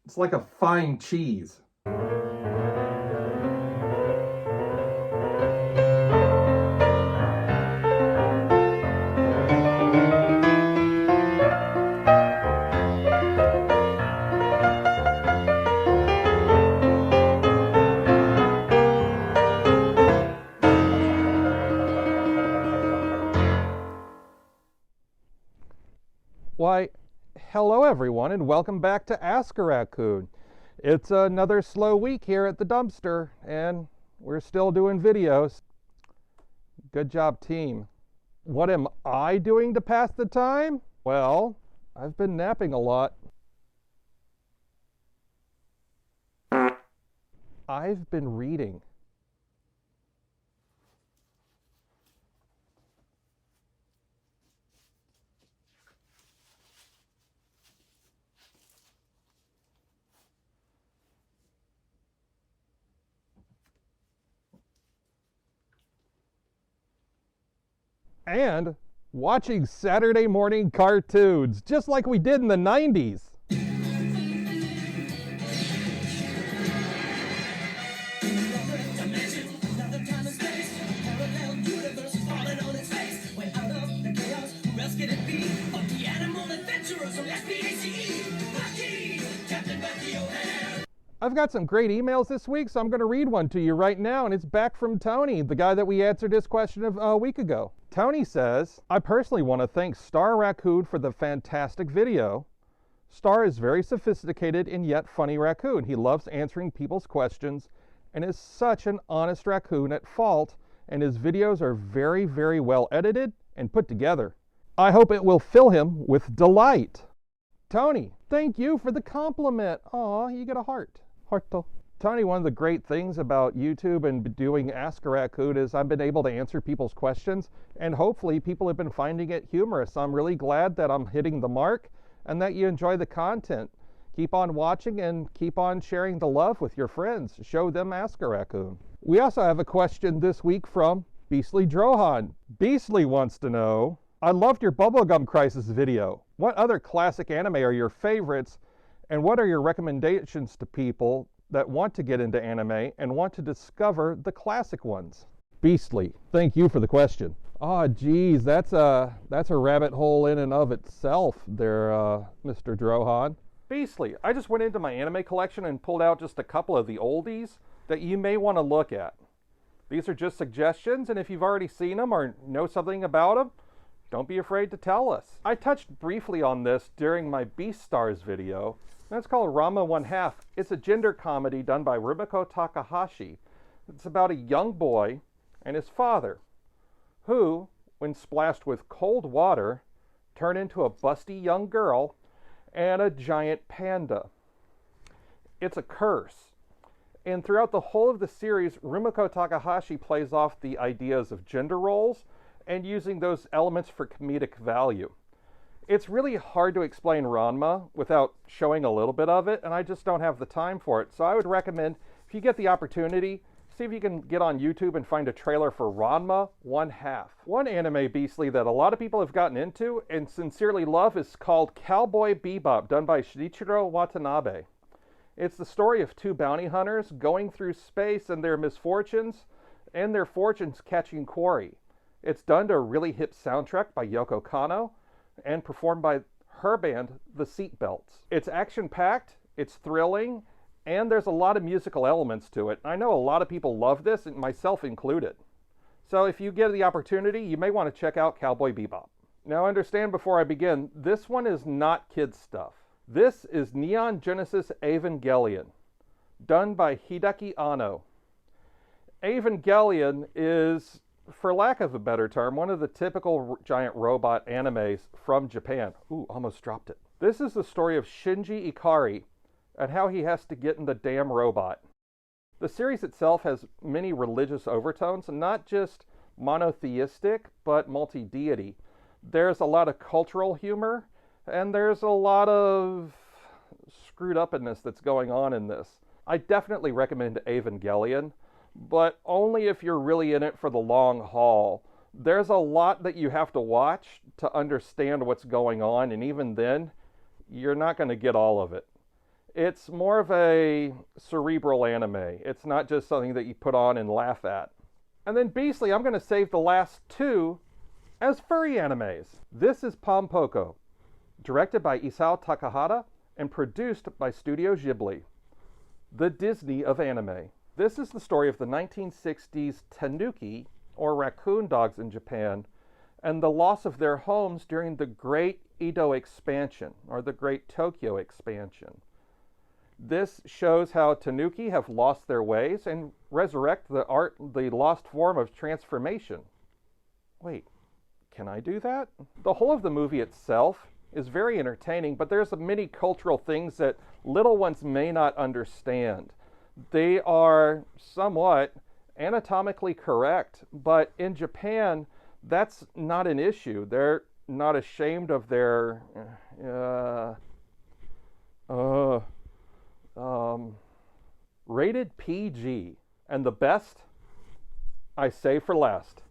It's like a fine cheese. Why, hello everyone, and welcome back to Ask a Raccoon. It's another slow week here at the dumpster, and we're still doing videos. Good job, team. What am I doing to pass the time? Well, I've been napping a lot. I've been reading. And watching Saturday morning cartoons, just like we did in the 90s. I've got some great emails this week, so I'm going to read one to you right now, and it's back from Tony, the guy that we answered his question a week ago. Tony says, I personally want to thank Star Raccoon for the fantastic video. Star is very sophisticated and yet funny raccoon. He loves answering people's questions and is such an honest raccoon at fault, and his videos are very, very well edited and put together. I hope it will fill him with delight. Tony, thank you for the compliment. Aw, you get a heart. Hearto. Tony, one of the great things about YouTube and doing Ask a Raccoon is I've been able to answer people's questions, and hopefully people have been finding it humorous. I'm really glad that I'm hitting the mark and that you enjoy the content. Keep on watching and keep on sharing the love with your friends. Show them Ask a Raccoon. We also have a question this week from Beastly Drohan. Beastly wants to know, I loved your Bubblegum Crisis video. What other classic anime are your favorites, and what are your recommendations to people that want to get into anime and want to discover the classic ones? Beastly, thank you for the question. Oh, geez, that's a rabbit hole in and of itself there, Mr. Drohan. Beastly, I just went into my anime collection and pulled out just a couple of the oldies that you may want to look at. These are just suggestions, and if you've already seen them or know something about them, don't be afraid to tell us. I touched briefly on this during my Beastars video. That's called Rama 1/2. It's a gender comedy done by Rumiko Takahashi. It's about a young boy and his father, who, when splashed with cold water, turn into a busty young girl and a giant panda. It's a curse. And throughout the whole of the series, Rumiko Takahashi plays off the ideas of gender roles and using those elements for comedic value. It's really hard to explain Ranma without showing a little bit of it, and I just don't have the time for it. So I would recommend, if you get the opportunity, see if you can get on YouTube and find a trailer for Ranma 1/2. One anime, Beastly, that a lot of people have gotten into and sincerely love is called Cowboy Bebop, done by Shinichiro Watanabe. It's the story of two bounty hunters going through space and their misfortunes and their fortunes catching quarry. It's done to a really hip soundtrack by Yoko Kanno and performed by her band, The Seatbelts. It's action-packed, it's thrilling, and there's a lot of musical elements to it. I know a lot of people love this, and myself included. So if you get the opportunity, you may want to check out Cowboy Bebop. Now understand before I begin, this one is not kids stuff. This is Neon Genesis Evangelion, done by Hideaki Anno. Evangelion is, for lack of a better term, one of the typical giant robot animes from Japan. Ooh, almost dropped it. This is the story of Shinji Ikari and how he has to get in the damn robot. The series itself has many religious overtones, not just monotheistic, but multi-deity. There's a lot of cultural humor, and there's a lot of screwed upness that's going on in this. I definitely recommend Evangelion, but only if you're really in it for the long haul. There's a lot that you have to watch to understand what's going on, and even then, you're not going to get all of it. It's more of a cerebral anime. It's not just something that you put on and laugh at. And then Beastly, I'm going to save the last two as furry animes. This is Pompoko, directed by Isao Takahata and produced by Studio Ghibli, the Disney of anime. This is the story of the 1960s tanuki, or raccoon dogs in Japan, and the loss of their homes during the Great Edo expansion, or the Great Tokyo expansion. This shows how tanuki have lost their ways and resurrect the lost form of transformation. Wait, can I do that? The whole of the movie itself is very entertaining, but there's many cultural things that little ones may not understand. They are somewhat anatomically correct, but in Japan, that's not an issue. They're not ashamed of their rated PG. And the best, I say for last,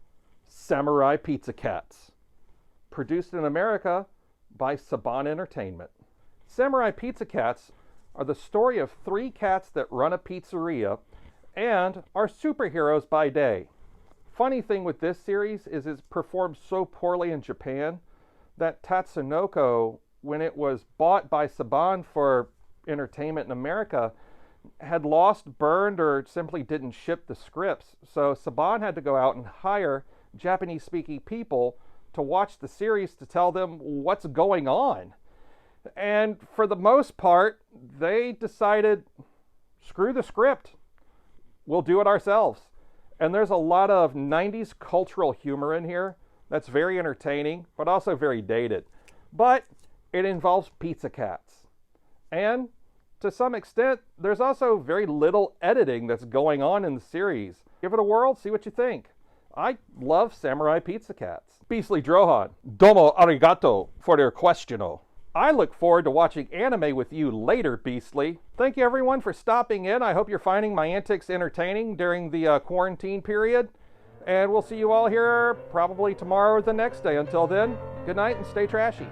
Samurai Pizza Cats. Produced in America by Saban Entertainment. Samurai Pizza Cats are the story of three cats that run a pizzeria and are superheroes by day. Funny thing with this series is it's performed so poorly in Japan that Tatsunoko, when it was bought by Saban for entertainment in America, had lost, burned, or simply didn't ship the scripts. So Saban had to go out and hire Japanese-speaking people to watch the series to tell them what's going on. And for the most part, they decided, screw the script. We'll do it ourselves. And there's a lot of 90s cultural humor in here that's very entertaining, but also very dated. But it involves pizza cats. And to some extent, there's also very little editing that's going on in the series. Give it a whirl, see what you think. I love Samurai Pizza Cats. Beastly Drohan, domo arigato for your question. I look forward to watching anime with you later, Beastly. Thank you everyone for stopping in. I hope you're finding my antics entertaining during the quarantine period. And we'll see you all here probably tomorrow or the next day. Until then, good night and stay trashy.